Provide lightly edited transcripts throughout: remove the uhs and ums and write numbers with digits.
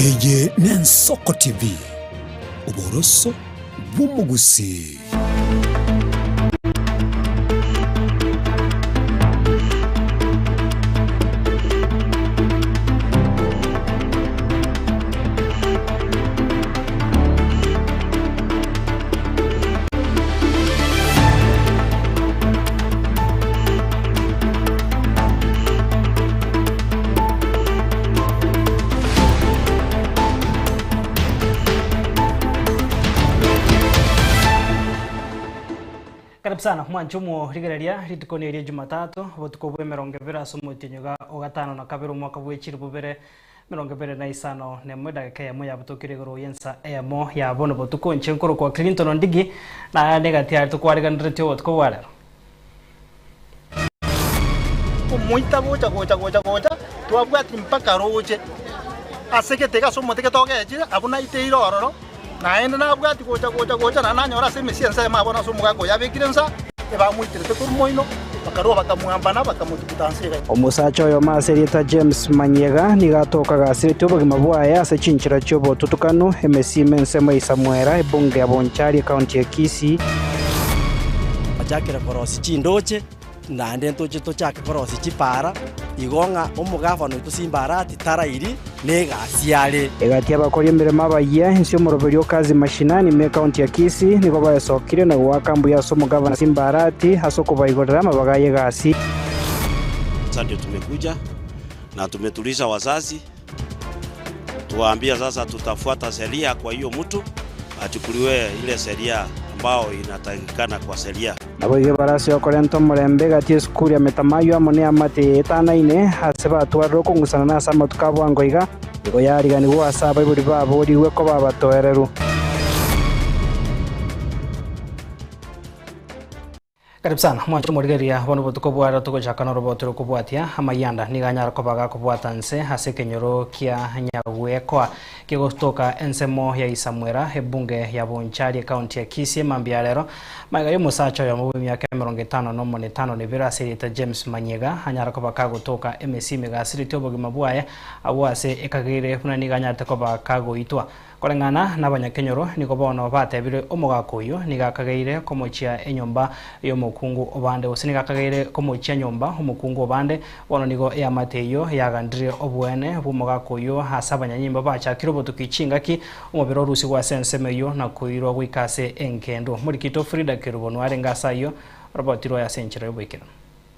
Eye Nensoko TV Uboroso bw'umugusi. Karibu sana mwanchumo rigereria ritikoneria Jumatatu botuko bwe 20 asumu tinyoga ogatano na kabiro mwaka bwechiri bubere 25 ne mwedagika ya moya butokire goro yensa emo ya bono botuko nchenkoro kwa Clinton Ndigi na negatia tukwariganire tyo botuko warero umuita gocha twabwati mpaka roje aseketeka somoteke togeje abuna ite irororo naende nabwati gocha na nanyora se mesiensa mabona somugago yabekirensa ebamuitirete kurmoino bakaroba bakamwambana bakamututansiga omusacha oyo maserita James Manyega nigatoka gasirite obugima bwaya ase chinchira cyobo tutukano emesimense moisa mwera ebunge ya Bonchari county ya Kisii ajakira korosi chindoche nande ntoche tochake korosi chipara igonga omugavano tusimbarati tarairi negasiale egatia bakori emirema abaye ensio moroberio kazi mashinani me county ya Kisii nigo bayesokire na gwakambu ya somo gavana Simbarati hasoko baigorera mabagaye gasi. Sasa ndio tumekuja na tumetulisha wazazi tuwaambia sasa tutafuata sheria, kwa hiyo mtu achukuliwe ile sheria ambao inatakikana kwa sheria. Naboige barasi okorento murembe gatie skuri ya metamayo amone amate etanaine haseba twaro kungusana na sama tukabwango iga igo yarigani gwasaba iburi babo riwe ko babatoereru. Karibu sana mwanchu murigeria bono botuko bwara tugochakana robotero kubwatia amayanda niganyara kobaga kubwatanse hase kenyoro kia nyagwekwa kigostoka ensemo ya Isamwera ebunge ya Bonchari county ya Kisii mambia lero maiga yomusacho ya mubi myaka 55 nebira serita James Manyega anyara kobaga gutoka MSC megasiri tobogima bwaye awase ekagire buna niganyara kobaga goitwa korengana n'abanyakenyoro niko bono batebire omugakoyo nigakageire komochia enyomba yomukungu obande osinigakageire komochia nyomba omukungu obande bono nigo ya mateyo yagandire obwene bumugakoyo hasabanyanyimba bachakiro botukicingaki omubiro rusi gwa sensemeyo na koiro gwikase enkendo murikito Frida Kirubono arengasayo robotiro ya senchira yobwikira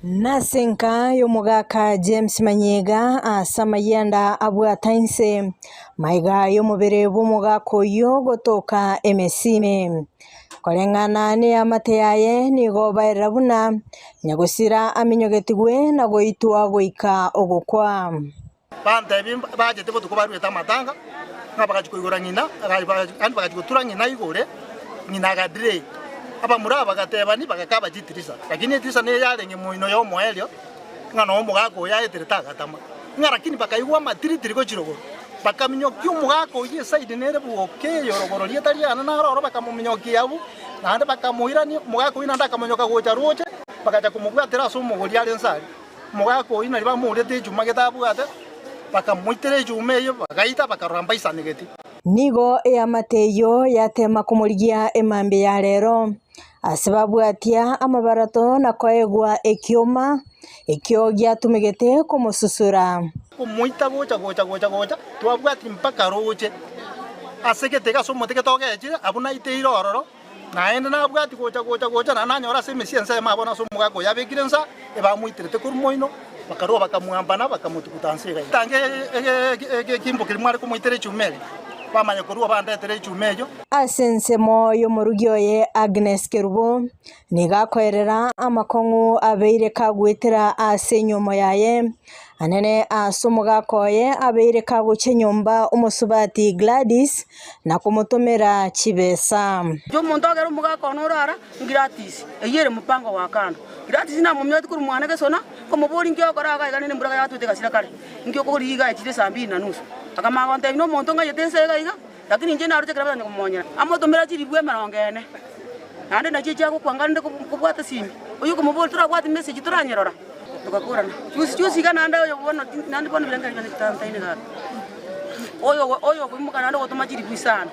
Nasenka yomugaka James Manyega asamayenda abwatainse maiga yomubere bumugako yo gotoka emesime korengana ne amate yaye nigo baira buna nyagusira aminyogetigwe na goitwa goika ogokwa bante baje tebo tukobaru etamatanga ngabakachikoigora ngina kandi bakachikotura ngina igore ngina gadire aba muraba gatebani bakakaba jitirisa lakini itirisa ne yarenge muino yo moelio ngano omugako yaetirita gatama ngarakini bakaigwa matiritiri ko chirogoro bakaminyoki omugako ye side nere buoke yorogoro lietariana na roro bakamuminyoki abu nande bakamuirani omugako ina ndakamonyoka gocha roche bakaja kumugwatira so omugori ari nsari omugako ina riba murete juma getabu ate bakamuitere jumeyo bakaita bakaramba isanegeti nigo ya mateyo yatema kumurigia emambe ya lero asibabwatia amabarato na koegwa ekioma ekyo gyatumegete kumususura kumuita gocha twabwati mpaka roche aseketeka somoteke togeje abuna ite irororo naende nabwati gocha na nanyora se mesiensa mabona somugako yabekirensa ebamuitirete kurmoino bakaroba bakamwambana bakamutukutansiga tange kimbo kirimwari kumuitere chumeli bamanya kurua bandetere chumejo asensemo yo murugyoye Agnes Kerubo nigakoerera amakongu abeire kagwetera asenyomo yaye anene asumugakoye abeire kaguchenyomba umusubati Gladys na kumutomera chibesa jo mondogero mugako norara gratis eyere mupango wa kando gratis na mumyoti kuri mwana gesona komubori ngyo koraga igane mburaga yatuteka sirakare ngyo ko riga itire 2:30 akamaga nte no monto nga yetensega iga lakini nje narute kraba ngo monya amotomera chiribwe marongene ande na chicha ko kwangande kubwata simi uyu kumubori turabwata message turanyerora tukakurana chusi kana anda yo bona nandi bona bilenga ni tanta ine ga oyo kumukana ndo gotuma chiribu sana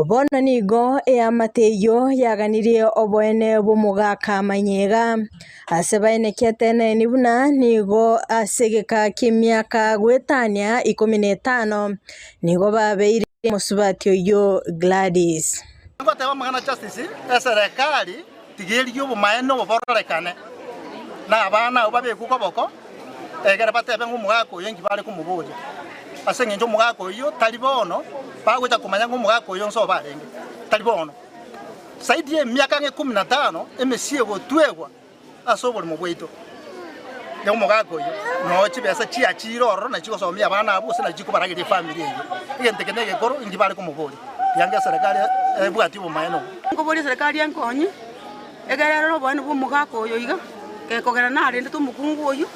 bono nigo eamateyo yaganirie oboene bomugaka manyega ase baeneketene ni buna nigo asegeka kimiaka gwetania 15 nigo babeire musubati oyo Gladys ngoteba magana justice eserekali tigerio bumaeno bobororekane na abana babeku koboko egere batebe ng'umugaka oyo ngibare kumuburia ase ng'encho omugaka oyo tari bono bagocha kumanya ng'umugaka oyo nso barenge tari bono saidi emiaka 15 emesie gotwegwa ase oborimo bwaito ya omugaka oyo no chibesa chiachiroro na chigosomia abana abo ase na chikobarageria family eyo egente kene gekoro ngibare kumuburia yange serikali ebwati obumaeno ngoboria serikali yankonyi egerero no bwana bomugaka oyo iga kekogera nare ndi tumukungu oyo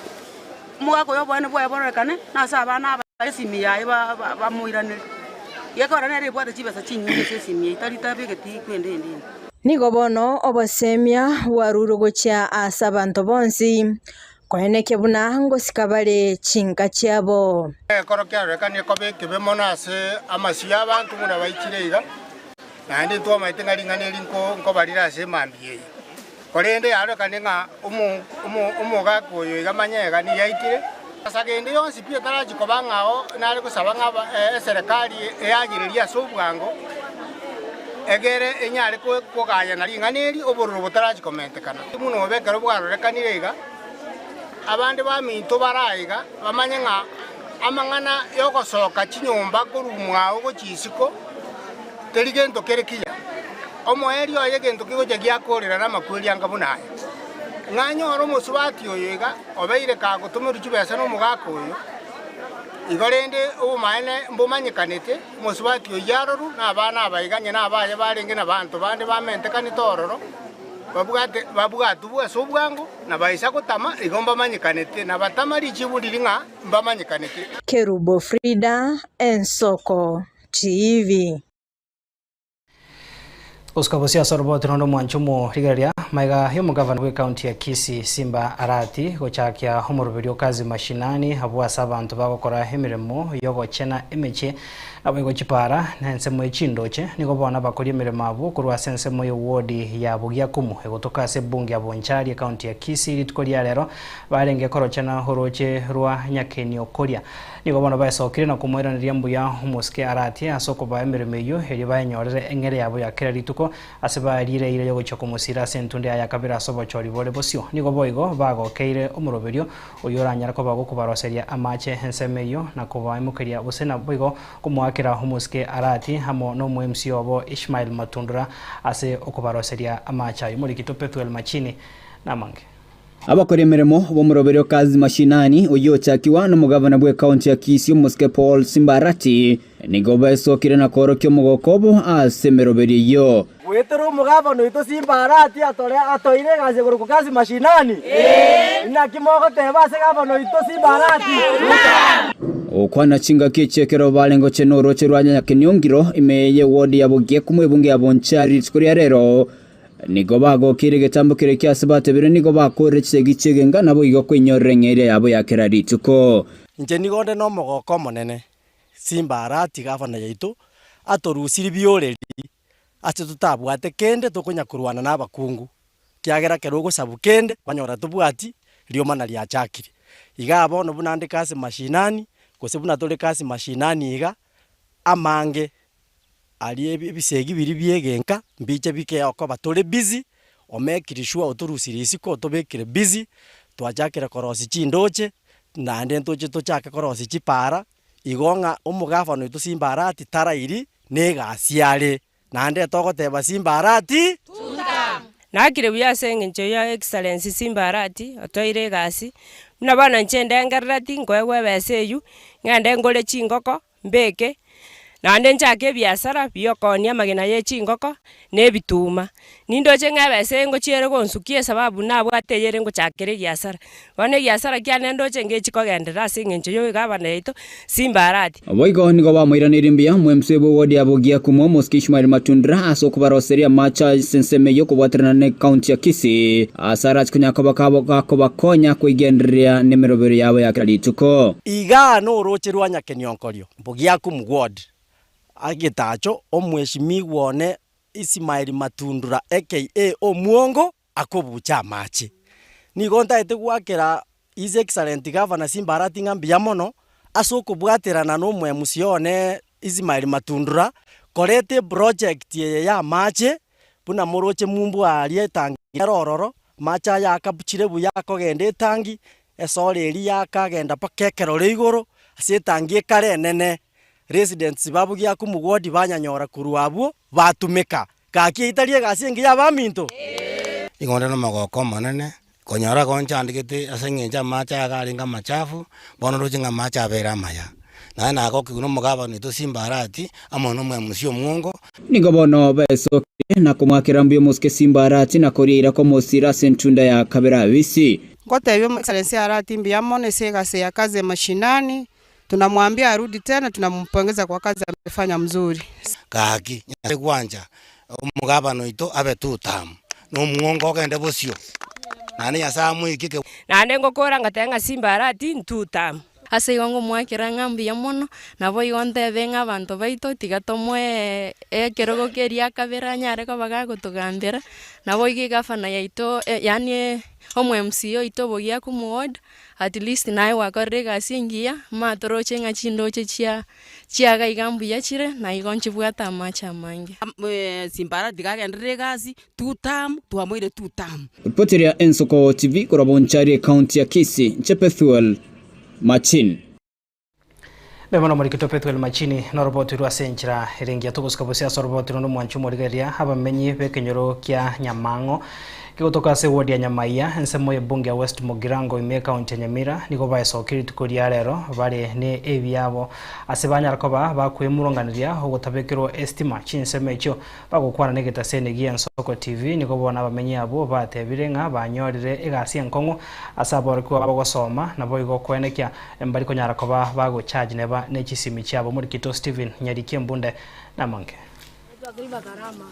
mugaka oyo bwana bwa bororekane na sa abana esimi yaye bamuiranire yekora nere bwate chibesa chinyingi esimi itari tabegeti kwende ndini nigo bono obosemia warurugocha ase abanto bonsi koeneke buna ngosika bare chinka chiabo ekoro kiarekanie kobeke bemono ase amasi y'abantu muna baikire iga nandi twamaite ng'aring'aneri nkobarira ase emambi korende yarekane ng'a omogaka oyo iga manyega niyaikire asagende yonsi pia tarachikoba ng'ao nare gosaba ng'a eserikali eagireria ase obwango egere enyare kogayana ring'aneri obororo botarachikomentekana muno obekero bwarorekanire iga abande baminto baraiga bamanye ng'a amang'ana yogosoka chinyomba korumwao gochisiko teri gento kere kiya omoeri oye gento kigocha giakorera namakweri anga bunaye ng'anyora omosubati oyo iga obeire kagotomeru chibesa nomogaka oyo igo rende obomaene mbomanyekanete omosubati oyo yaroru na abana abaiganye na abaye barenge na banto bande bamentekanete ororo babwatu bwase obwango na baisa gotama igo mbamanyekanete na batama richiburiri ng'a mbamanyekanete Kerubo Frida Ensoko TV Uskabusia sorbo tinondo mwanchumo rigaria maiga yo mugavana we county ya Kisii Simba Arati gochakia homorubirio kazi mashinani habwa sabantu bagokora emirimo yogochena emeche abo chipara na ensemo echindoche niko bona bakori emirimo abo kurwa sensemo yo wodi ya Bugia Kumu egotoka se bunge ya Bonchari county ya Kisii litkoria lero barenge korochena horoche rwa Nyakeni okoria niko bona baisokire na kumwiraniria mbuya umuske Arati asoko ba emirimo yo eri bayenyorere engere yabo ya kera lituko asebariire ire yogocha kumusira sentunde aya kabira sobochori bole bosio nigo boigo bagokeire omuroberio oyoranyara ko bagokubaroseria amache ensemeyo na kubaimukeria busena boigo kumwakira humuske Arati hamo no MC obo Ishmael Matundura ase okubaroseria amacha yumurikito Pethuel Machini namange abakora emirimo bomuroberio kazi mashinani oyochakiwa n'omugavana bwe county ya Kisii Muske Paul Simba Arati nigo baisokire na korokyo mugokobo ase emeroberio gwetero omugavana oito Simba Arati atoire gase goruko kazi mashinani ina kimogo teba ase gavana oito Simba Arati okwana chinga kichekero balengo chenoro cherwanya Nyakeniongiro imeye wodi ya Bugia Kumu ebunge ya Bonchari tskoria rero nigo bagokire getambo kire kyasebate bire nigo bakore chisegichegenga nabo igo kwenyorere ng'ere yabo yakera rituko nje nigonde no mogoko monene Simba Arati gavana yaitu atorusiri bioreri ate tutabwate kende tokonya kurwana n'abakungu kiagera kerogo sabu kende banyora tubwati riomana lya chakire iga bono bunande kasi mashinani kose buna tole kasi mashinani iga amange ali ebisegi biri byegenka mbiche bike oko batole busy omekirishwa oturusiri isiko tobekire busy twajakira korosi chindoche nande ntoche tochaka korosi chipara igonga omugavana oito Simba Arati tarairi negasiare nande togoteba Simba Arati tuta nakire buyasenge ncho ya excellence Simba Arati otoire gasi muna bana nchende ngarati ngoegwe beseyu ngande ngole chingoko mbeke nande nchake biashara biokonia magena ye chingoko ne bituma nindoche ngabese ngochiere konsukie sababu nabwate yere ngochakere biashara bone biashara kiane ndoche ngechikogendera singencho yo gabana ito Simbarati boigo nigo bamwiranira mbia mwemse bo wodi abogia kumo Moskishmail Matundra asokubaroseria macha senseme yo kubwatrana ne county ya Kisii asarach kunyakobakonya kuigenderia nimero yabo ya kradituko iga no roche rwanya kenionkorio bogia kum ward agitacho omweshimi wone Ismail Matundra aka Omuongo akobucha machi nigonta ete gwakera His Excellent Governor Simbarati ngambia mono asokubwaterana no mwemusione Ismail Matundra korete project ya machi buna moroche mumbu alie tangi rororo macha yakabuchire buya kogende tangi esoreri yakagenda pakekero reigoro asetangie kare nene residents babugia kumugodi banyanyora kuruabu batumika kaki italie gasingi ya baminto ingonde no magoko manene konyara konchandikete asengenja macha garinga machafu bono rujinga macha bera maya na ko kuno mugaba nito Simbarati amono mwemusio Muongo nigo bono beso na kumwakira mbio Moske Simbarati na korira ko Mosira Sentunda ya Kabera Bisi Ngotebyo Excellency Arati mbia mone sega ya kazi mashinani tunamwambia arudi tena tunampongeza kwa kazi amefanya mzuri kaki kwanja umugaba noito abe tutam no Muongo kende bosio nani yasamu ikike nande ngokora ngatenga Simbarati ntutam ase igongo mwakira ngambi ya mono nabo igonte benga abantu baito tigatomwe ekerogo keria kabera nyare ko bagagutugambira nabo igigafana yaito yani omwe MCO ito bogia ku ward at least nae wakorre gasingia matoroche ngachindo chia ga igambu ya chire na igonchi bwata macha mange Simbarati gagendere gasi tutam tuamoire tutam Reporter Ensoko TV korabonchari county ya Kisii Chepethuel Machin Bemano morikito Pethuel Machini no roboti rwa senchira iringia tuguskabosia so roboti no mwanchu morigeria abamenyi bekenyoro kya Nyamango kigotoka se wodi ya Nyamaiya ensemo ye bunge ya West Mugirango ime county ya Nyamira niko baesokiri tukoria rero bari ne ebyabo asebanya rakoba bakwemuronganiria ogotabekero estima chinseme echo bagokwana negeta senegi Ensoko TV niko bona abamenyi abo batebirenga banyorire egasi enkongo asabore ko abagosoma nabo igokwenekya embari ko nyarakoba bago charge neba nechisimi cyabo muri kito Steven Nyarikie Mbunde namange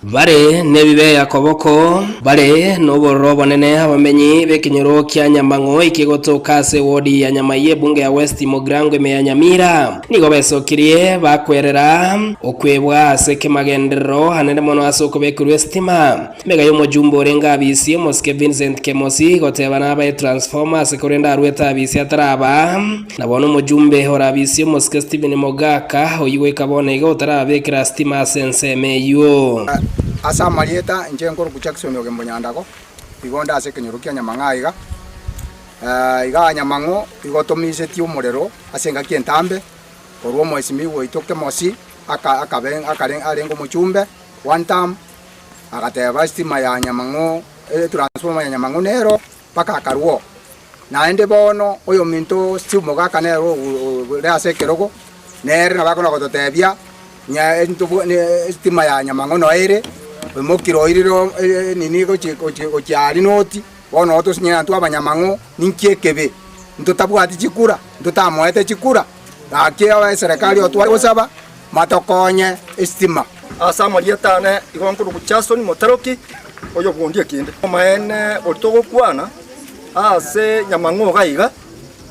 bare nebibe yakoboko bare noborobo nene abamenyi bekinyoro kya Nyamango ikigotoka se wodi ya Nyamaiye bunge ya West Mugirango ime ya Nyamira nigo besokirie bakwerera okwebwa aseke magendero hanene mono asoko bekuru estima mega yo mojumbo renga abisi Moske Vincent Kemosi gotebana aba transformers korenda arweta abisi ataraba nabono mojumbe hora abisi Moske Steven Mogaka oyiwe kabone gotara bekira stima senseme yo asa marieta njenkoro kuchakisoni oge mbonyandako igonda ase kenyoro kya Nyamangaiga iga Nyamango igotomise ti umurero asenga kientambe korwo mwesimi woitoke mosi akarengo muchumbe one time agateba stima ya Nyamango transformer ya Nyamango nero paka akarwo naende bono oyo minto simo gaka nero re ase kerogo nere nabakona gototebia nya entubu estima ya Nyamango no ere mokiro iriro nini go cyari noti bono to sinya ntu abanyamango ninkiekebe ntotabwati chikura ntotamoete chikura akia serikali otwari gosaba matokonye estima asa marietane igonkuru kuchasoni motaroki oyo bwondie kinde maene otogo kwana ase Nyamango gaiga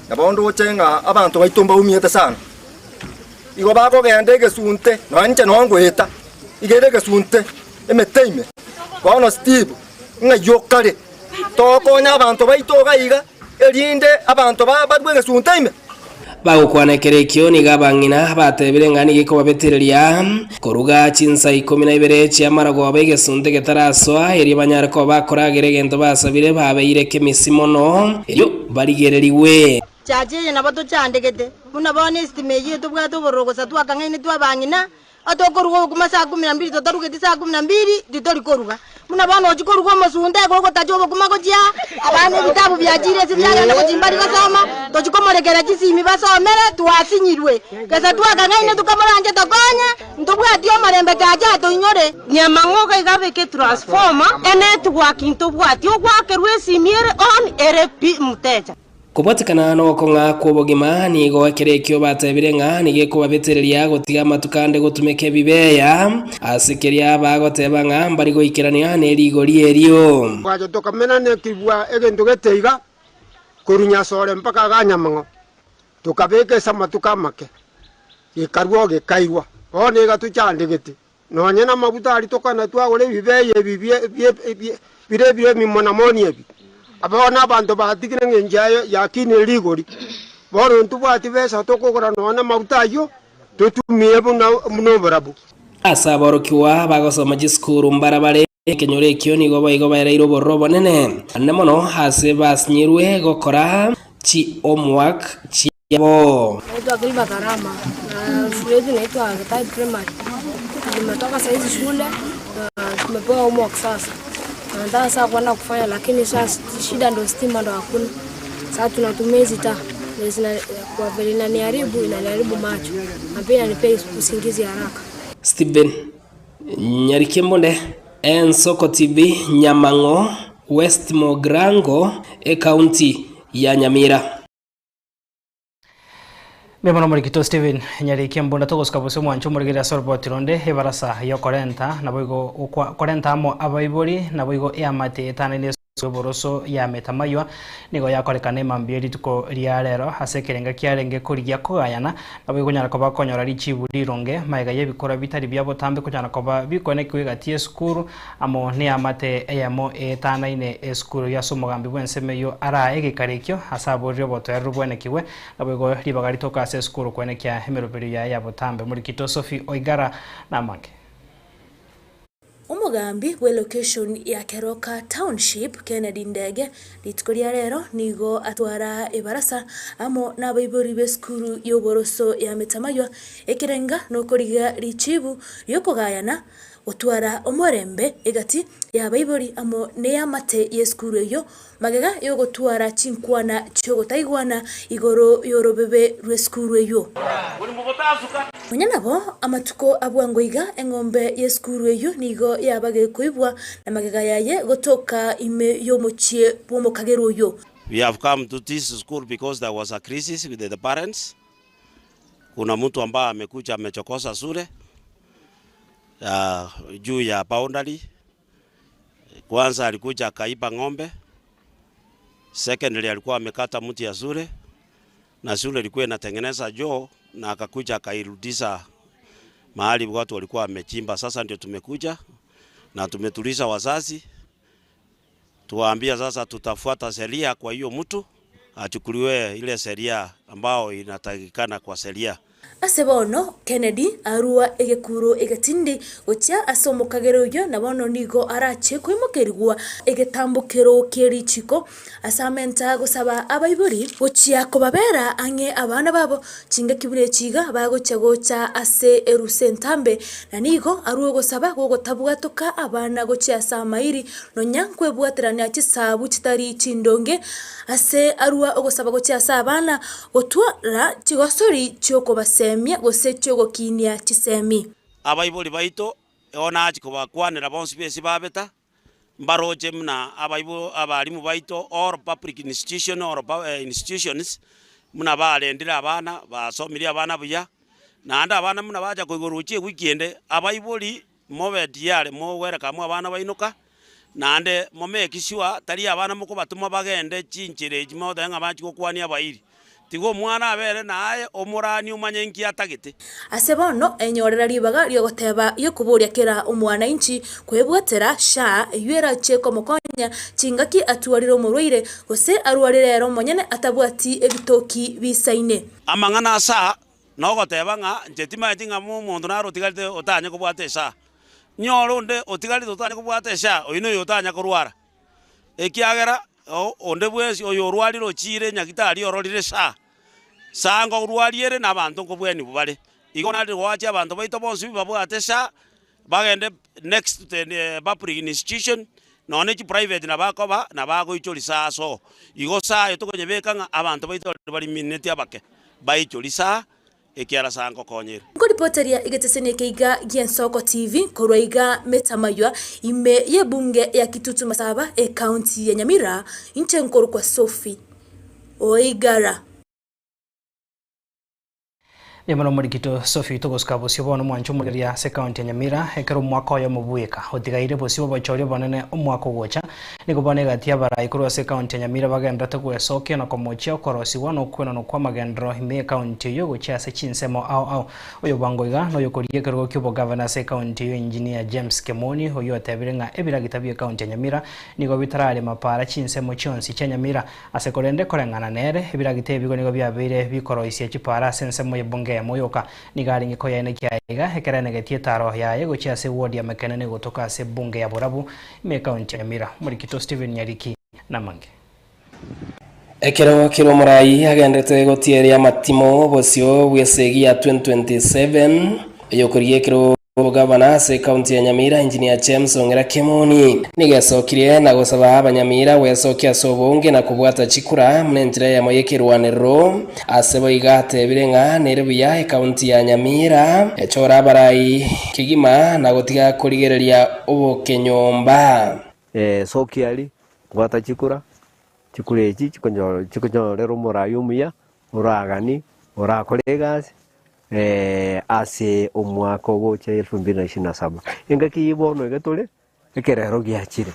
nabondo gochenga abantu baitomba umiete sana igo bako gende gesunte no nche no ngweta igere gesunte emeteime bono Steve nga yokare tokonya abantu baitoga iga erinde abantu badwe gesunteime bagukwanekere kioni gabangina batebirengani giko babetereria koruga chinsa 12 cyamarago abegesunte getaraswa eri banyarako bakoragere gento basabire babeire kemisimono yo barigereriwe chaje na bato chandegete muna bone estimate yetu bwato borogo satwa kangene twa bangina atokorugo kuma saa 12 totaruge saa 12 ditori koruga muna bano ojikorugo masunda gogo tajobo kuma gojia abane bitabu bya jire sibyaga na kujimbari gasoma tojikomoregera jisimi basomere twasinyirwe kesa twa kangene tukamoranje tokonya ntobwatio marembe kaja to inyore nyamangoga igabeke transformer ene tugwakinto bwatio gwakerwe simiere on RP muteja kubatikana no konga kubogima ni go kirekyo batebire nga ni gikubabetereria gutiga matukande gutumeke bibeya asikeria bagoteba nga mbari goikirania ne rigori erio bajo tokamena ne kibwa egento geteiga kurunya sore mpaka ganyamango tukabeke samatuka make ikarwo gekairwa one gatuchandigete nonye na mabuta ali tokana twagole bibeye bire mimona moni ebi abona abantu bahatikire ngenjayo yakine ligori boro ntubati besa tokogora nona mautayo tutumie muno barabu asaborokiwa bagosoma jiskuru mbarabare kenyore kioni go bairairo borobo nene nemono hase basnyirwe gokora chi homework chi yabo naitwa Gilba Karama na shule yetu inaitwa Gatai Primary. Nimetoka saizi shule na tumepewa homework sasa. Nataka sasa kwenda kufanya lakini sasa shida ndio stima ndio hakuna. Sasa tunatumia hizi taa. Kwa vile inaniharibu macho. Na pia inanipea usingizi haraka. Steven Nyarikembonde Ensoko TV Nyamango West Mogrango county ya Nyamira. Bemano murikito Steven Nyarikembonde togoska bose mwancho murigira sorbotironde ebarasa yo 40 na boigo 40 amo abaibori na boigo yamate tanene soboroso ya metamaywa nigo yakorekane mambieri tuko riarero hasekerenga kiarenge kurigia kugayana na boigo nyara koba konyora richibu rironge maiga yebikora bitari byabo tambe kunyana koba bikone kwigatie skuru amo ne amate eyamo etanaine skuru ya somogambi bwensemeyo ara egikarekyo hasabo ryoboto yarubwenekiwe na boigo ribagari toka se skuru kwenekia hemeroberi ya yabo tambe murikito Sophie Oigara na make Umugambi we location ya Keroka Township Kennedy Ndege litikoria rero nigo atwara ebarasa amo nabaibori beskuru yoboroso ya metamaywa ekirenga no koriga richibu yokogayana otwara omorembe egati ya baibori amo neya mate yeskuru yo magega yogotwara chinkwana chogotaigwana igoro yorobebe reskuru yo Munyanabo amatuko abwangoiga engombe yeskuru yo nigo yabage kuibwa na magega yaye gotoka ime yomochie pomo kagero yo. We have come to this school because there was a crisis with the parents. Kuna mtu ambaye amekuja amechokosa shule juu ya boundary. Kwanza alikuja akaiba ng'ombe. Secondly alikuwa amekata mti ya shule na shule ilikuwa inatengeneza joo na akakuja akairudisha mahali watu walikuwa wamechimba. Sasa ndio tumekuja na tumetuliza wazazi, tuwaambia sasa tutafuata sheria kwa hiyo mtu achukuliwe ile sheria ambao inatakikana kwa sheria. Asebono Kennedy arua egekuro egetindi gocha asomo kagero yo nabono nigo arache kwimokerigwa egetambukero kerichiko asamenta gosaba abaibori gochia kobabera ange abana babo chinga kibure chiga bagocha ase erusentambe na nigo aruo gosaba gogotabwa toka abana gochia samairi no nyankwe bwaterania chisabu chitari chindonge ase arua ogosaba gochia sabana gotwara chigosori choko semia gosecho gokinia chisemi abaiboli baito ona achiko bakwanira bonsi besi babeta mbaroje mna abaibo abalimu baito or public institution or institutions muna balendira abana basomiria abana buya na anda abana muna baja kogoruchie weekend abaiboli mobe diale mo wereka mu abana bainuka na ande momekishwa tari abana muko batuma bagende chinchire jimo denga bachiko kwania bairi tigo mwana abere naye omurani umanyengi atagite asebono enyorera ribaga ryo goteba yo kuburia kera umwana inchi kwebwatera sha yera cheko mokonya chingaki atuariro murwire gose arwarire rero monyene atabwati ebitoki bisaine amangana sa no goteba nga njetima tinga mu mundu na rotigalite otanye kubwate sha nyoronde otigalite otanye kubwate sha oyino yotanya kurwara ekiagera onde bwesi oyo rwaliro chire nyagitari ororire sha sango urwariere na abantu ngobweni bubare igona ndi wacha abantu baito bonsi babwate SHA bagende next to the public institution none chi private na bakoba na bago icholi saso igo sayo tukonyebeka abantu baito bali minute abake baicholi sa ekiara sango konyere ngo reporteria igetesene keiga Giensoko TV korwaiga metamaywa ime ye bunge ya Kitutu Masaba county ya Nyamira inche nkoro kwa Sophie Oigara. Yamano murikito Sophie togoska bosibo no mwancho mugeria se county ya Nyamira ekero mwaka ya mubuika otigaire bosibo bachori banene omwaka gocha niko banega tia bara ikuru se county ya Nyamira bagenda tugwesoke na komochia korosiwa no kwena no kwa magendro hime county yo gocha se chinsemo au oyo bangoiga no yokorie kero kyo governor se county yo engineer James Kemoni oyo tabirenga ebira gitabye county ya Nyamira niko bitarale mapara chinsemo chonsi cha Nyamira asekolende korengana nere ebira gitebiko niko byabire bikoroisia chipara sensemo yebonge moyoka nigari ngiko ya nekiaiga hekerane getie taro yaye gochia se ward ya mekenene gotoka se bunge ya Borabu ime county ya Nyamira murikito Steven Nyariki na mange ekero kiro murai agendete gotiere ya matimo bosio bwesegi ya 2027 yokorie kiro gavana se county ya Nyamira engineer James Ongera Kemoni nigesokirie na gusaba abanyamira wesokia sobonge na kubwata chikura mnenjira ya moyekirwanero asebo igate birenga nerebuya county ya Nyamira echora barai kigima na gotiga kurigereria obokenyomba sokiali gwata chikura chikurechi chikonyorero murayumia uragani urakolegas ase omwaka gocha 2027 inga kibono igatole ekerero giachire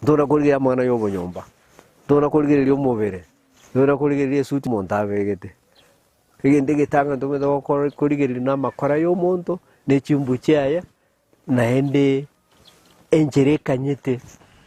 ndona kurigira mwana yobo nyomba ndona kurigira omubere ndona kurigira suti montabegete igende gitanga ndome do kurigira na makora yo muntu ne chimbuchaya naende enjerekanyete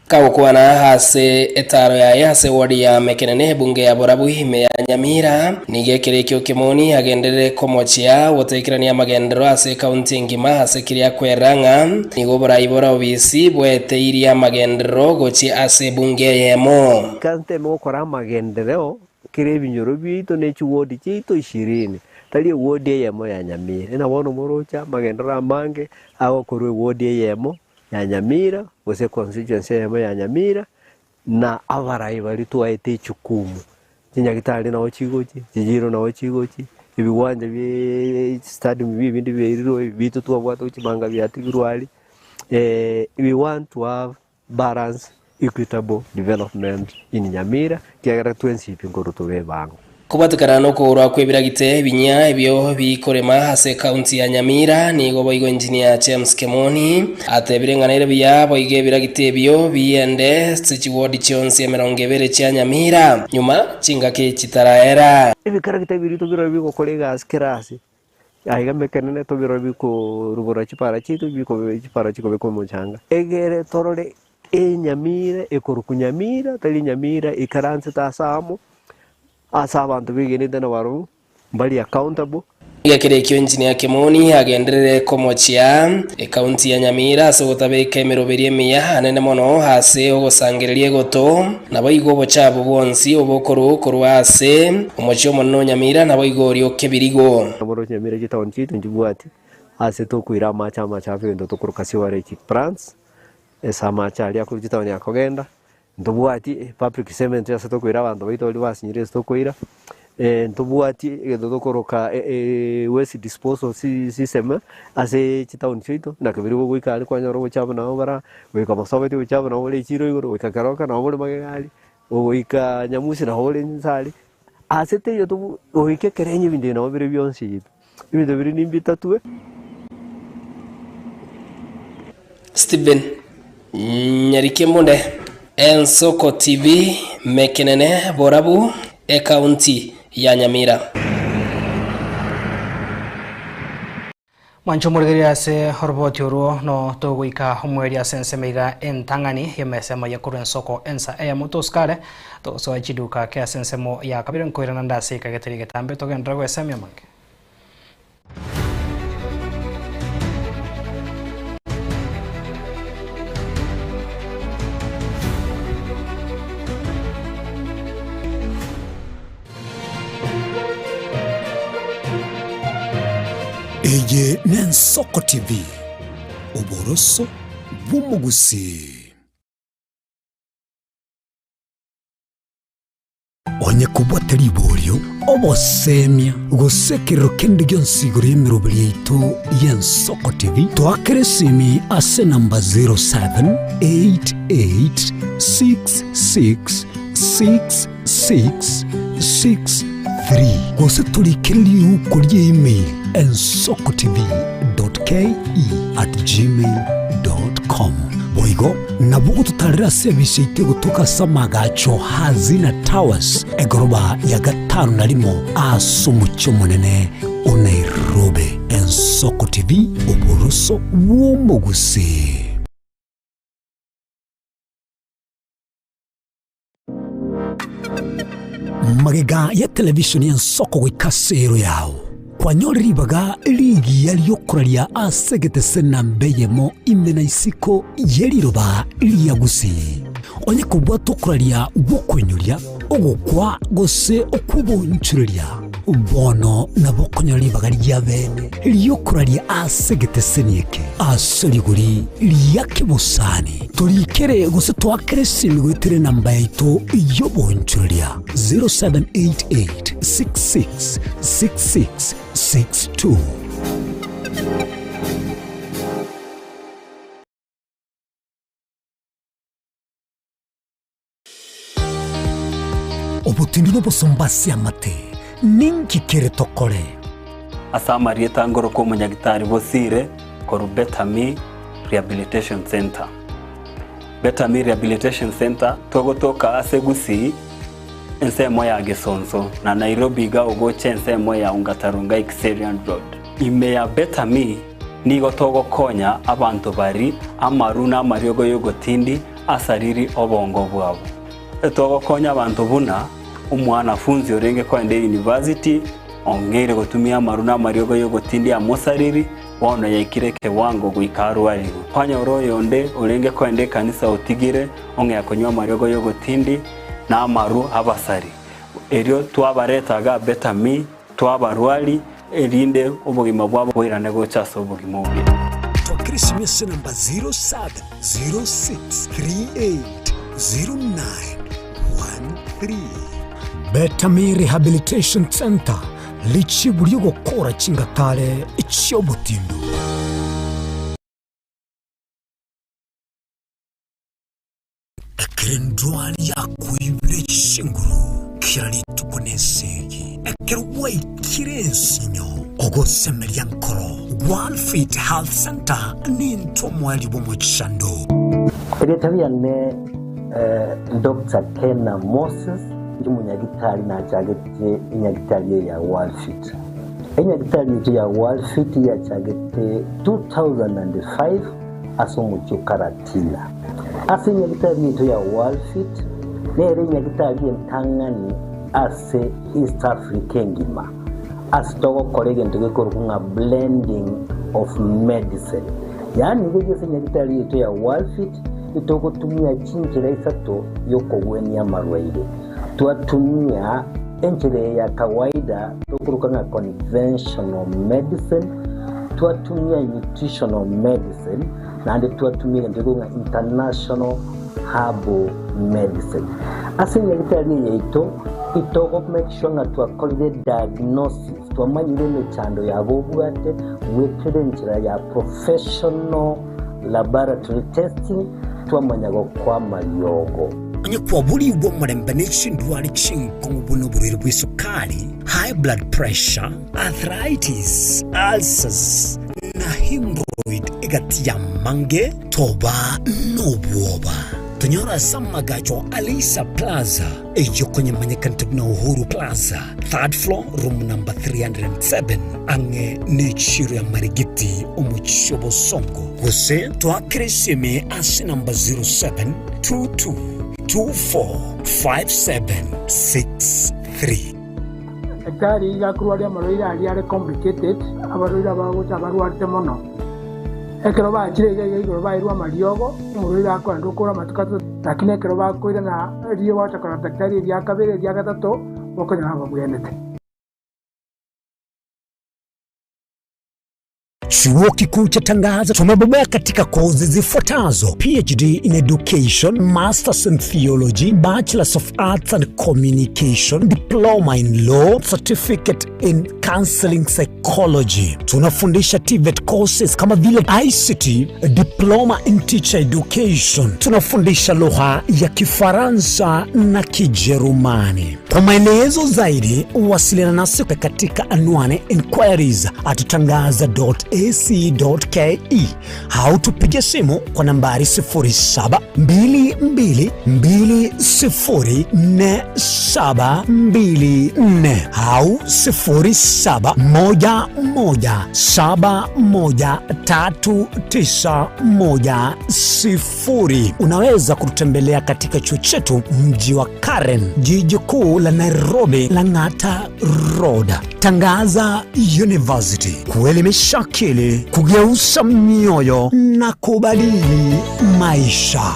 kawukwana hase etaro ya hase wadi ya mekenene bunge ya Borabu hime ya Nyamira nigekerekyo Kemoni agendere komochia wotekirania magendero hase county ngima hase kiria kweranga nigobora ibora obisi bwete iria magendero gochi hase bunge yemo kante mo kora magendero kire binyoro bito ne chuodi chito 20 tali wodi yemo ya Nyamira na wono morocha magendero amange awo korwe wodi yemo ya Nyamira wose constituency ya Nyamira na avarai bali tuwaite chukumu chinyagitali na ochigochi chijiro na ochigochi ibiwanja bi stadium bibindi biriro bitu tuwabwata uchimanga byatigirwali we want to have balance equitable development in Nyamira kiagara twensipi ngoro tubebango kubatukana no kurwa kwebiragite binya ebyo bikorema hase county ya Nyamira ni gobo igo engineer James Kemoni atebirenganire bya boige biragite ebyo biende sechiwodi chonsi emerongevere cha Nyamira nyuma chingake chitaraera ibikaragite birito biro biko kolega askerasi aiga mekenene to biro biko rubora chipara chitu biko chipara chiko biko muchanga egere torore Nyamira ekorukunyamira tali Nyamira ikaranse tasamo asa abantu bigenede na waru mbali accountable yakerekyo engineer Kemoni agenderere komochia county ya Nyamira so gotabeka emeroberie miya anene mono hase ogosangererie goto nabo igobo chabo bonsi obokoro korwa hase omochio mono Nyamira nabo igorio kebirigo aboro Nyamira gitown chitu njibwati hase to kuira macha ndo to kurukasi ware chi France esa macha ali akuru gitown yakogenda ntubuati public cement ya seto kuira abantu baito basinyire seto kuira ntubuati gedokoroka waste disposal system ase chitown chito na kibirigo guikali kwa nyoro chabo na obara weka masabete chabo na ole chiro igoro weka karoka na ole magali weka nyamusi na ole nsali ase te yo tu weka kerenye binde na obere byonsi yito ibinde biri nimbita tuwe Steven Nyariki Mbonde Ensoko TV mekenene Borabu county ya Nyamira Mancho murgeria se horboti oro no toguika homweria sensemega entangani yemesemo yakuru Ensoko ensa motoskare to so achiduka ke sensemo ya kabiren koirananda se kageteri tambe to gendrago esemya manke n'Ensoko TV oboroso bw'umugusi. Onye kubwatari iboryo obosemia gusekero kende gyonsigoro y'emirobiri yaitu y'Ensoko TV twakeresimi ase namba 0788666663 gose tulikiriri ukuri email ensokotv.ke@gmail.com boigo nabugo tutarira service itego tukasamaga hazina towers egoroba ya gatanu narimo asumucyo munene Nairobi. Ensoko TV oboroso bw'umugusi. Magega ya television y'Ensoko gwikasero yawo kwanyoriribaga ligi yaliyokuralia asegete nambeyemo imena isiko yeliroba liyagusi onye kubwa tokuralia bokwenyuria ogokwa gose okubonchuria bono nabokonyoribaga lyabene liyokuralia asegete senieke asoliguri liyakibusani tolikere gose twakeresimigwetire namba yaito yobonchuria 0788666662. Obutindiro bosombasi amate ninki kere tokore asamari etangoro ko munyagitari bosire koru Betami Rehabilitation Center. Betami Rehabilitation Center togotoka asegusi ensemo ya Gesonso na Nairobi ga ogoche ensemo ya Ungatarunga Xerian Road. Ime ya Betami nigo togo konya abantu bari amaruna mariogo yogotindi asariri obongo bwabo. Etogo konya abantu buna umwana funzi orenge kwende university ongere gotumia maruna mariogo yogotindi amosariri wana yaikireke wango guikarwari kwanya oroyo onde orenge kwende kanisa otigire onge yakonywa mariogo yogotindi na amaru abasari erio twabaretaga Betami twabarwali erinde ubugima bwabo bwirane gochaso ubugima bwe twakirisime namba 0706380913 Betami Rehabilitation Center lichiburi gukora kingatare icyobutindo. Ekrendwani yakwibire shinguru kirali tukonesegi ekerwai kirensinyo ogosemeria nkoro World Fit Health Center ninto mwali bomuchando Eretabia ne Dr. Kena Moses munyagitari na chagete inyagitari ya World Fit. Inyagitari ya World Fit ya chagete 2005 asomucho karatila. Ase inyagitari ya World Fit nere inyagitari entangani ase East Africa ngima. Asitogo kolege ntugekoro kunga blending of medicine. Yani ngege inyagitari ya World Fit itoko tumia chinjira isato yoko weni ya marwaide. Tuatumia enjire ya kawaida tukuruka na conventional medicine, tuatumia nutritional medicine na ande tuatumia ndugunga international herbal medicine. Asinya gitari yeito itoko make sure na tuakolide diagnosis tuamanyire mechando ya bobwate wekere njira ya professional laboratory testing tuamanyago kwa malyogo Onye kwa buli ubo murembanisha ndwari chinkongo buno buriri bw'isukari, high blood pressure, arthritis, ulcers, na hemorrhoid egati ya mange, toba n'obwoba. Tunyora samagacho Alisa Plaza, ejo kwenye manyekantu na Uhuru Plaza, 3rd floor, room number 307, ange nechiro ya Marigiti umuchobo songo. Wase tuakirisime asi number 0722245763. Ekari yakurwaria maroira ari complicated, abaroira bagocha barwarte mono. Ekero bakirege igoro bairwa mariogo umurira akora ndukura matukato lakini ekero bakoira na riyo watakora daktari rya kabere rya gatatu bokonya aba bwenete Chuo Kikuu cha Tangaza tumebobea katika kozi zifuatazo: PhD in Education, Masters in Theology, Bachelors of Arts and Communication, Diploma in Law, Certificate in Counseling Psychology. Tunafundisha TVET courses kama vile ICT, Diploma in Teacher Education. Tunafundisha lugha ya Kifaransa na Kijerumani. Kwa maelezo zaidi, wasiliana nasi katika anwani inquiries@tangaza.ac.ke au tupige simu kwa nambari 0722204724 au 0711713910. Unaweza kututembelea katika chuo chetu mji wa Karen, jiji kuu la Nairobi, Lang'ata Road. Tangaza University, kuelimisha akili, kugeuza mioyo na kubadili maisha.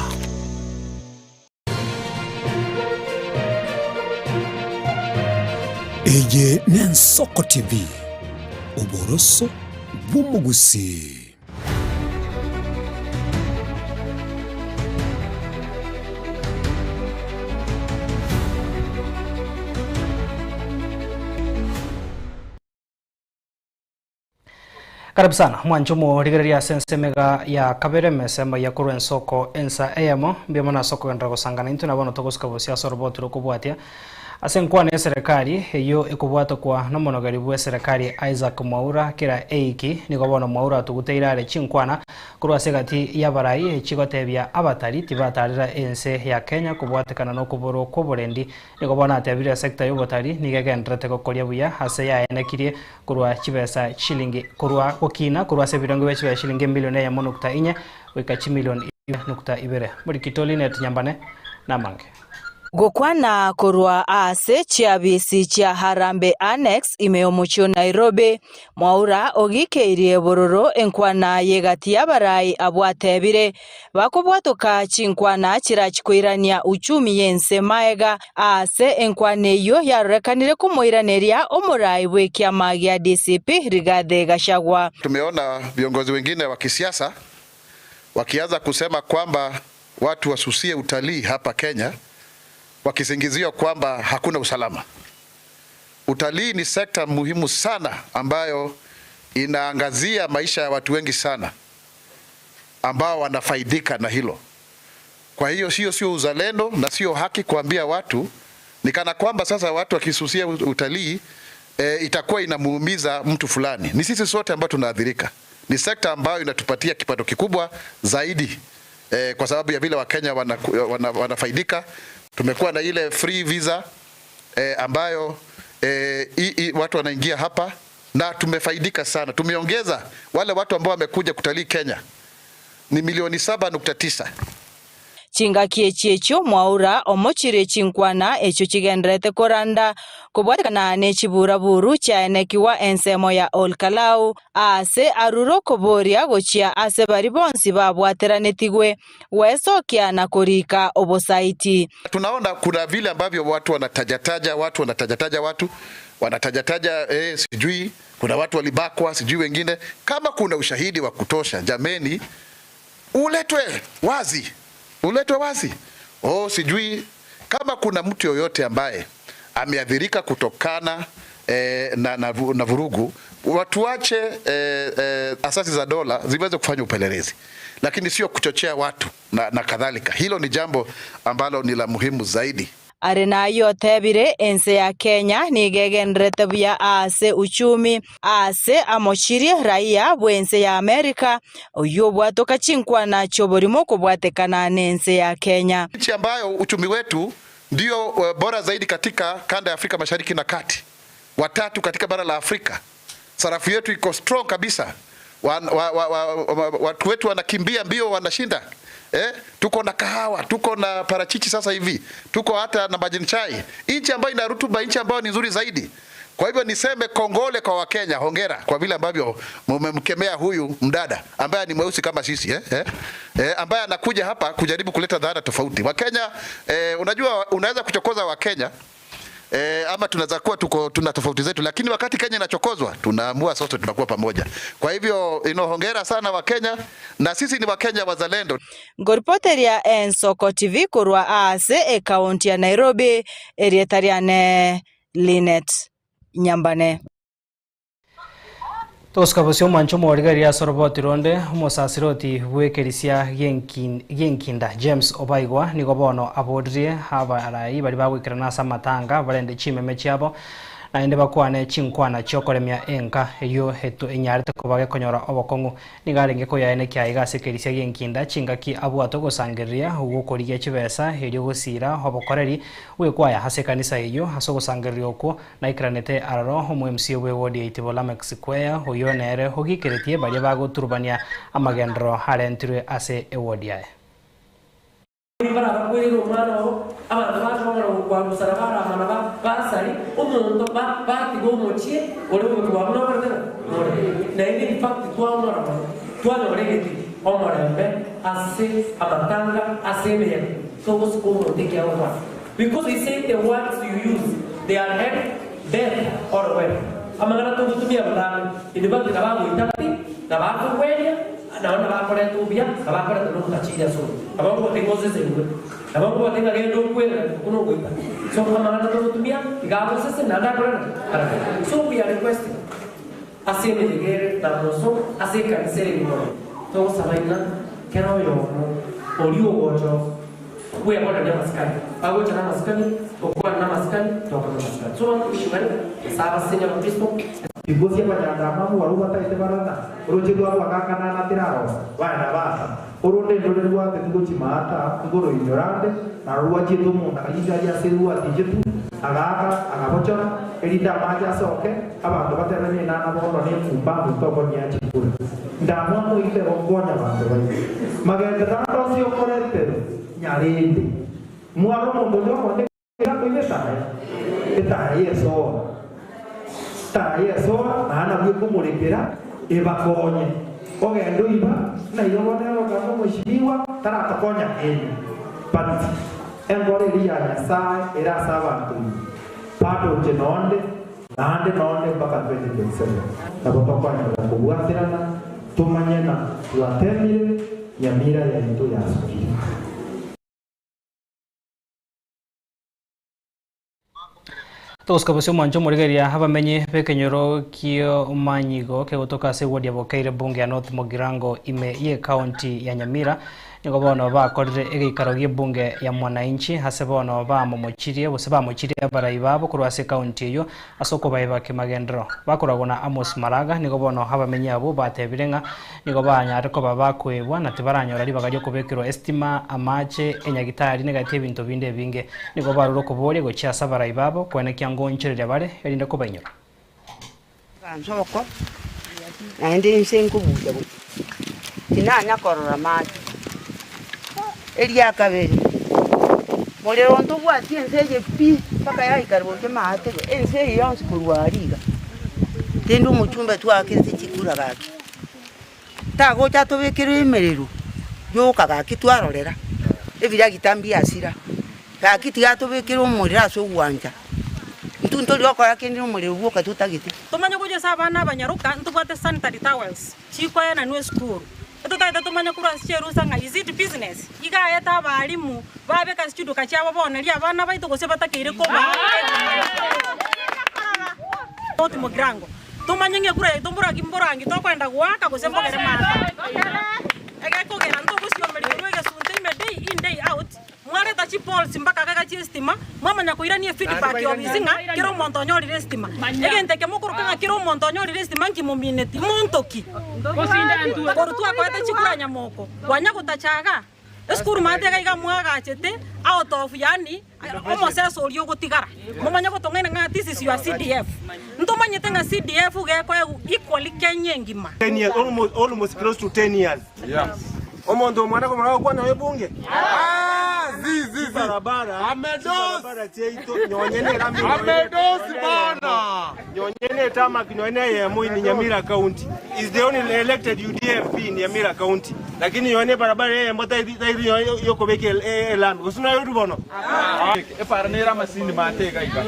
Eje Nensoko TV, uboroso bw'umugusi. Karibu sana mwanjumo rigereria sensemega ya kabere mesema ya kuru ensoko ensa eyamo mbiyamana soko gendra gusangana into nabono togoska bosia sorbotu rokubwatia asenkwane serikali iyo ikubwata kwa nomonogari bwe serikali Isaac Mwaura kira eiki nigobono Mwaura tuguteirare chinkwana kurwa segati yabarai chigotebya abatari tibatarira ense ya Kenya kubwatekana no kuboro koborendi nigobona atebira sector yobotari nigegendrete gokoria buya hase ya enekirie kurwa chibesa shilingi kurwa kokina kurwa sebirongo bechi shilingi milioni ya 1.4 wikachi milioni 1.2 muri kitoli net nyambane namange Gukwana kurwa ase chiabisi chia Harambe Annex imeomuchio Nairobi. Mwaura ogikeirie bororo enkwana yegati abarai abwatebire bakobwatoka chinkwana chirachikwirania uchumi yense maega ase enkwane yo yarekanire kumoiraneria omurai bwe kiama gya DCP Rigathi Gachagua. Tumeona viongozi wengine wa kisiasa wakianza kusema kwamba watu wasusie utalii hapa Kenya, wakisingizia kwamba hakuna usalama. Utalii ni sekta muhimu sana ambayo inaangazia maisha ya watu wengi sana ambao wanafaidika na hilo. Kwa hiyo sio uzalendo na sio haki kuambia watu ni kana kwamba sasa watu wakisusia utalii itakuwa inamuumiza mtu fulani. Ni sisi sote ambao tunaathirika. Ni sekta ambayo inatupatia kipato kikubwa zaidi kwa sababu ya vile Wakenya wanafaidika. Tumekuwa na ile free visa ambayo watu wanaingia hapa na tumefaidika sana. Tumeongeza wale watu ambao wamekuja kutalii Kenya ni milioni 7.9. Chinga kiechiecho Mwaura omochire chinkwana echo chigendrete koranda kubwatekana ne chiburaburu chaenekiwa ensemo ya Olkalau ase aruro koboria gochia ase bari bonsi babwateranetигwe wesokia na korika obosaiti. Tunaona kuna vile ambavyo watu wanatajataja sijui kuna watu walibakwa sijui wengine. Kama kuna ushahidi wa kutosha, jameni, uletwe wazi. Sijui kama kuna mtu yoyote ambaye ameathirika kutokana na vurugu, watu wache asasi za dola ziweze kufanya upelelezi, lakini sio kuchochea watu na kadhalika. Hilo ni jambo ambalo ni la muhimu zaidi. Arena yotebire ense ya Kenya nigegendrete buya ase uchumi ase amochirie raia bwense ya Amerika oyobwatoka chinkwana choborimo kubwatekana nense ya Kenya, nchi ambayo uchumi wetu ndio bora zaidi katika kanda ya Afrika Mashariki na Kati, watatu katika bara la Afrika. Sarafu yetu iko strong kabisa. Watu wetu wanakimbia mbio, wanashinda. Tuko na kahawa, tuko na parachichi sasa hivi, tuko hata na majani chai. Nchi ambayo ina rutuba, nchi ambayo ni nzuri zaidi. Kwa hivyo niseme kongole kwa Wakenya, hongera kwa vile ambavyo mmemkemea huyu mdada ambaye ni mweusi kama sisi ambaye anakuja hapa kujaribu kuleta dhana tofauti. Wakenya unajua unaweza kuchokoza Wakenya ama tunaweza kuwa tuna tofauti zetu, lakini wakati Kenya inachokozwa tunaamua sote tunakuwa pamoja. Kwa hivyo hongera sana wa Kenya, na sisi ni wa Kenya wazalendo. Ngoripoteria Ensoko TV kurwa ase kaunti ya Nairobi erietariane Linet Nyambane. Toskabosio mancho morigari ya soroboti ronde musasiroti wekerisia genkinda James Obaigwa nigobono abodrie habarai bari bagwikirana samatanga barende chimeme cyabo na inde bakwane chinkwana cyokoremya enka eyo heto enyarete kubage konyora obokongu nigarenge ko yaene kya igasekerisia genkinda chingaki abwato gosangeria ugukoriye chibesa helyo gosira obokoreri wekwaya hase kanisa eyo haso gosangeria okwo na ikranete araro homo MC we wodi itibola Mexiquea hoyo nere hogikeretie bari bagoturbania amagendro harentirwe ase ewodi yae para kwero mano abantu bashobora kwagusara baramana basari umuntu batigo mochie ole umuntu wabona barata na in fact twanoregeti omorembe ase abatanga ase meya so gosko ndike awa because he said the words you use they are head death or well amagara to kutumia bana idibaki na babu itati na babu kwenya na wana bakora tubia abakora no kutachija so abako tengo sese abako tenga gendo kwenda kuno kuita so kama ngata to tumia igabo sese nada kora so we are requesting aseme digere na roso aseka nisere ni to sabaina kero yo olio gocho we abona na maskani ago chana maskani okwa na maskani to kwa maskani so kushimani saba senya Kristo Ibusia pada mamu waru bata ite barata uroje dua wakakana na tiraro wana bata uronde ndore dua tetugo chimata ngoro ignorante na ruwa jetu mu na kajija ya seruwa tijetu agaka agabochora elita maja soke abantu baterane na bono ne kumba mutoko nya chikura ndamwa mo ite okonya bantu bayi magenda tanto sio correte nyarinde muaro mondo yo konde ko ite tae yeso soa maana bwe kumurekera ebakonye ogendo iba na yobonero kamo mshiriwa tara takonya eni pati engore liya nyasaye era saba tu pato jenonde nande nonde mpaka 2027 na botokonya kubwatirana tumanyena tuatemire nyamira ya into ya sukiri. Toskabosio mancho morigeria habamenye bekenyoro kio manyigo ke gotoka se wodi abokeire bunge ya North Mogirango ime ye county ya Nyamira nigo bono bakorire egikaro gie bunge ya mwananchi hase bono bamomochirie bose bamochirie baraibabo kurwase county yo asoko baiba ke magendro bakoragona Amos Maraga nigo bono habamenye abo batebirenga nigo banyare ko babakwebwa na tibaranyora ribagaje kubekiro estima amache enyagitari negative bintu binde binge nigo baruro kubore go cyasa baraibabo kwene kyango nchirire bare erinde ko banyura kansoko ande nsengu buja bu inanya korora maji elia kabere molero ntubwa tienseje pi paka ya ikarbo ke maate ense yonse kurwariga tendu muchumba tu akirite chikura gaki tago chato bekero emerero yo kaga kitwarorera ebira gitambi asira gaki tigato bekero murira so gwanja ntunto lyokora kendi umuriro buka tutagite tumanya kuje sabana abanyaruka ntubate sanitary towels chiko yana no school tutaita tumanya kura cheru sanga is it business iga eta balimu babeka studio kachabo bona lia bana baito gose batakire ko ba North Mogirango tumanya ngekura itumbura kimborangi to kwenda gwaka gose mbogere mata ega kogera ntugusio meri kwege sunte me day in day out mware tachi polls mpaka kagachi estima mama nyakoira ni feedback yo bizinga kiro montonyo ri estima egente ke mukuru kanga kiro montonyo ri estima nkimumineti montoki korutu akwete chikuranya moko wanya gutachaga eskuru mate ga mwaga chete out of yani almost so ryo gutigara mumanya gutongena nga this is your CDF ntomanye tenga CDF geko equally Kenya ngima 10 years almost close to 10 years. Yeah. Omondo mwana ko mwana kwa na webunge. Zizi zizi barabara barabara cheito nyonyene rami amedosi bana nyonyene tama kinyone yemu ni Nyamira County is the only elected UDF in Nyamira County lakini nyone barabara yemu taidi yoko beke elam usuna yodu bono e parnera masini mateka ika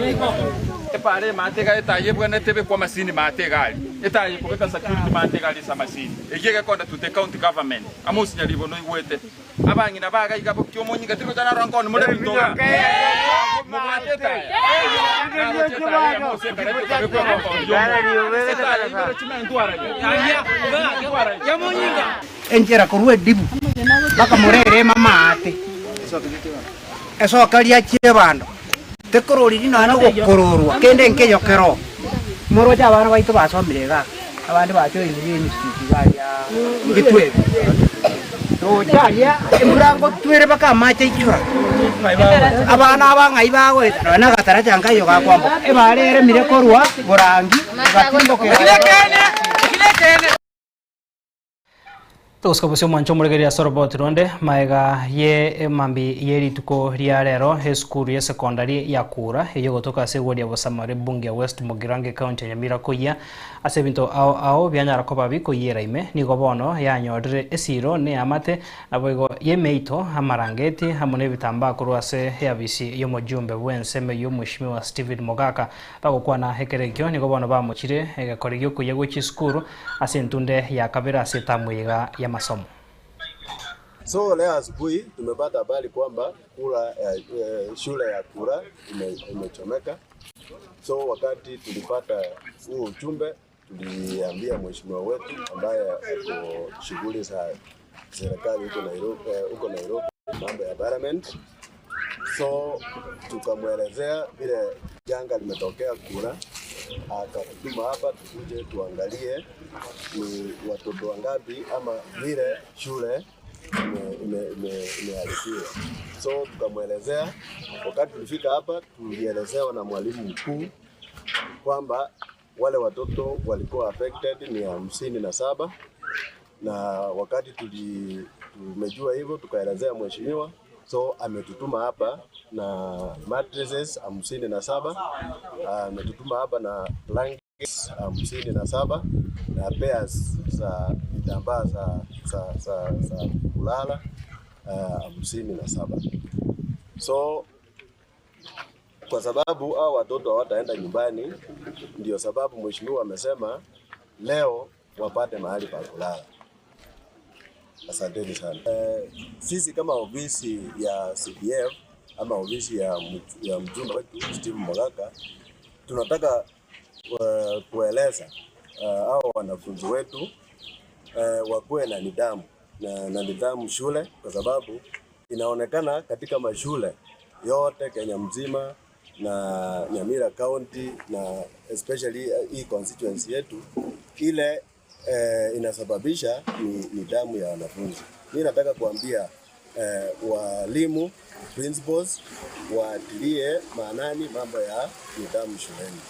e pare mateka etaye bwana tebe kwa masini mateka etaye kubeka security mateka lisa masini egege konda to the county government amusi nyalibo no iwete abangi nabaga ikapo kyomonyi gatiko jana rankon mole bitoga mubwateta enjera kurwe dibu baka murere mama ate eso kalia chebando tekorori dino ana gokororwa kende nkeyo kero moro ja bana baito basomire ga abandi bacho ibini sitigalia gitwe to jalia emburango twere baka mache ichura abana abangai bawe na gatara cyanga yo gakwambo ebarere mire korwa burangi gatimboke Toska busio mancho muregeria sorobot ronde maega ye mambi yeri tuko ria rero he skuru ya secondary ya Kura yo gotoka se wodi ya Bosamare bunge ya West Mugirange County ya Nyamira koya ase binto ao byanyara ko babiko yera ime ni gobono ya nyodre esiro ne amate aboigo ye meito amarangeti hamone bitamba kurwa se ya bisi yo mojumbe wenseme yo mushimiwa Steven Mogaka bagokwa na hekeregyo ni gobono ba muchire egakorigyo kuye gochi skuru ase ntunde ya kabera ase tamuiga ya masomo. So leo asubuhi tumepata habari kwamba shule ya Kura imechomeka. So wakati tulipata huu ujumbe tuliambia mheshimiwa wetu ambaye ako shughuli za serikali huko Nairobi mambo ya environment. So tukamwelezea vile janga limetokea Kura, akatutuma hapa tukuje tuangalie ni watoto wangapi ama vile shule imeharibiwa. So tukamwelezea, wakati tulifika hapa tulielezewa na mwalimu mkuu kwamba wale watoto walikuwa affected ni 57, na wakati tumejua hivyo tukaelezea mheshimiwa, so ametutuma hapa na mattresses 57, ametutuma hapa na blankets 57 na pairs za vitambaa za kulala 57. So kwa sababu hao watoto hawataenda nyumbani, ndio sababu mheshimiwa amesema leo wapate mahali pa kulala. Asanteni sana. Sisi kama ofisi ya CDF ama ofisi ya mjumbe wetu Steven Mogaka tunataka kueleza hao wanafunzi wetu wakuwe na nidhamu na nidhamu shule, kwa sababu inaonekana katika mashule yote Kenya mzima na Nyamira County na especially hii constituency yetu ile inasababisha nidhamu ya wanafunzi. Mimi nataka kuambia walimu, principals waatilie maanani mambo ya nidhamu shuleni.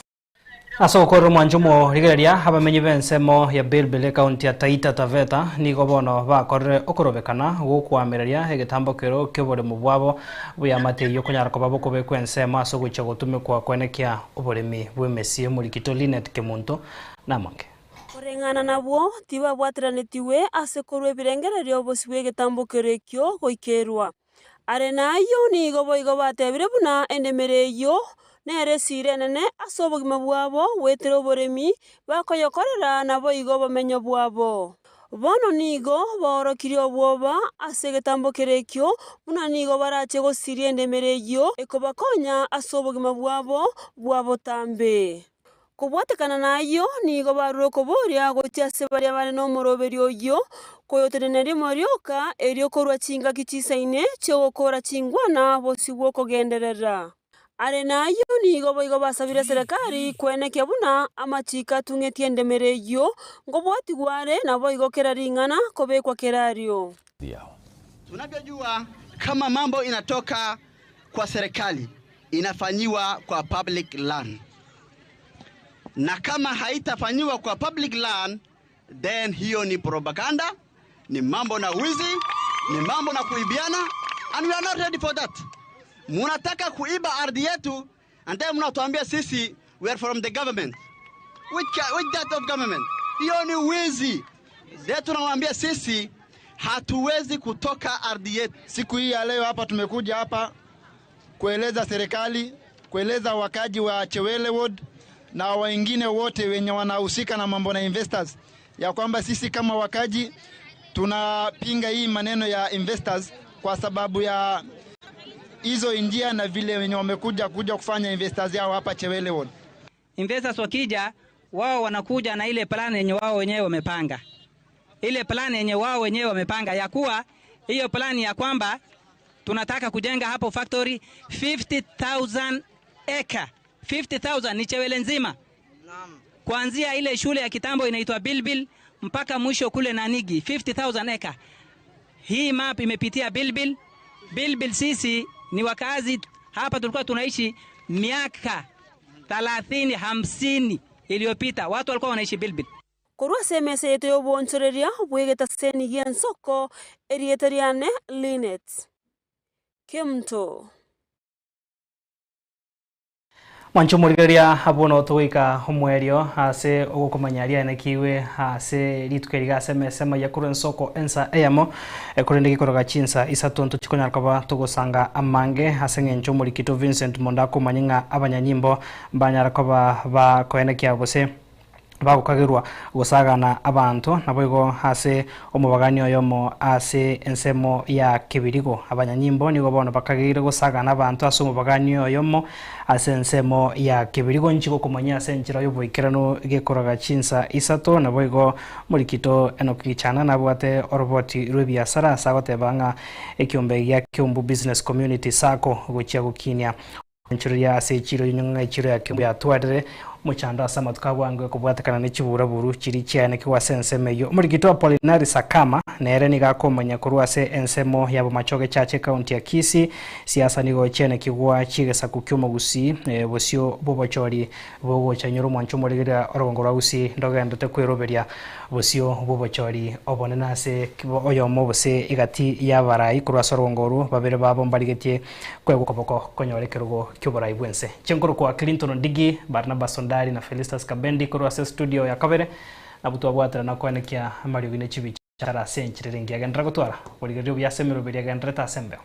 Aso koro mwanjumo rigeria abamenyi bensemo ya Bilbile County ya Taita Taveta ni gobono bakorre okorobekana gukwamereria egetambokero kebore mubwabo buya mateyo kunyara ko baboko bekwensema aso gucha gutume kwa kwenekia oboremi bwemesie muri Linet Kemunto namange Kurengana nabwo tiba bwatiranitiwe ase korwe birengererio bosiwe getambokero ekyo goikerwa are nayo ni goboigo batebire buna endemereyo nere sirenene ase obogima bwabo wetire oboremi bakoyokorera nabo igo bamenyo bwabo bono nigo borokiri obwoba ase getambokero ekyo buna nigo barache gosiria endemereyo ekobakonya ase obogima bwabo tambe kubwatekana nayo nigo baruro koboria gotia se baria bane no moroberi oyo koyoteneri morioka erio korwa chinga kichisaine cyo gukora chingwana bosigwo kogenderera are nayo nigo boigo basabire serikali kweneke buna amachika tungetie endemereyo ngo bwatigware na boigo keraringana kobekwa kerario. Tunavyojua kama mambo inatoka kwa serikali inafanyiwa kwa public land, na kama haitafanyiwa kwa public land then hiyo ni propaganda, ni mambo na wizi, ni mambo na kuibiana, and we are not ready for that. Munataka kuiba ardhi yetu, and then mnatuambia sisi we are from the government. Which that of government? Hiyo ni wizi. Leo tunawaambia sisi hatuwezi kutoka ardhi yetu. Siku hii ya leo hapa tumekuja hapa kueleza serikali, kueleza wakaji wa Chewele Ward na wengine wote wenye wanahusika na mambo na investors ya kwamba sisi kama wakaji tunapinga hii maneno ya investors kwa sababu ya hizo njia na vile wenye wamekuja kufanya investors yao hapa Chewele Ward. Investors wakija, wao wanakuja na ile plan yenye wao wenyewe wamepanga. Ile plan yenye wao wenyewe wamepanga ya kuwa hiyo plan ya kwamba tunataka kujenga hapo factory 50,000 acre. 50,000 ni Chewele nzima. Kuanzia ile shule ya kitambo inaitwa Bilbil mpaka mwisho kule Nanigi 50,000 acre. Hii map imepitia Bilbil. Bilbil sisi ni wakazi hapa tulikuwa tunaishi miaka 30-50 iliyopita. Watu walikuwa wanaishi Bilbil. Korwa semese yetu yobonchoreria bwegeta seni yensoko erietariane Linet Kimto Mwancho murigeria abono toika homwerio ase ogukomanyaria na kiwe ase litukeriga semesema yakuru nsoko ensa eyamo ekurende gikoroga chinsa isatonto chikonya kaba tugusanga amange ase ngencho murikito Vincent Mondako manyinga abanyanyimbo banyara kaba ba koenekia bose bagukagirwa gusagana abantu naboigo ase omubagani oyomo ase ensemo ya Kibirigo abanyanyimbo nigo bono bakagire gusagana abantu ase omubagani oyomo ase ensemo ya Kibirigo nchiko kumanya ase nchira yoboikerano gekoroga chinsa isato naboigo murikito enokichana nabwate oroboti rwebiasara sagotebanga ekiombe ya Kiumbu Business Community Sako gochia gukinya nchiro ya ase chiro nyunga chiro ya Kiumbu ya twadere muchanda sama tukabwangwe kubwatakana n'ikibura buru kiri cyane kiwase ensemeyo muri gito Apolinari Sakama nere ni gakomanya kurwase ensemo yabo machoge chache county ya Kisii siasa nigo cyane kigwa kigesa kukyuma gusi bosio bobochori bogo chanyuru mwancho murigira orongora gusi ndogenda te kweroberia bosio bobochori obonena se oyomo bose igati yabarai kurwasa orongoro babere babo mbarigetie kwego koboko konyorekerugo cyubarai bwense chenkoro kwa Clinton Ndigi Barnabas Ndari na Felistas Kabendi kurwase studio ya Kabere na butu abwatira na kwanekia Mario Gine Chibichara senchire ringi agendra gutwara burigerio bya semero bya gendra ta sembe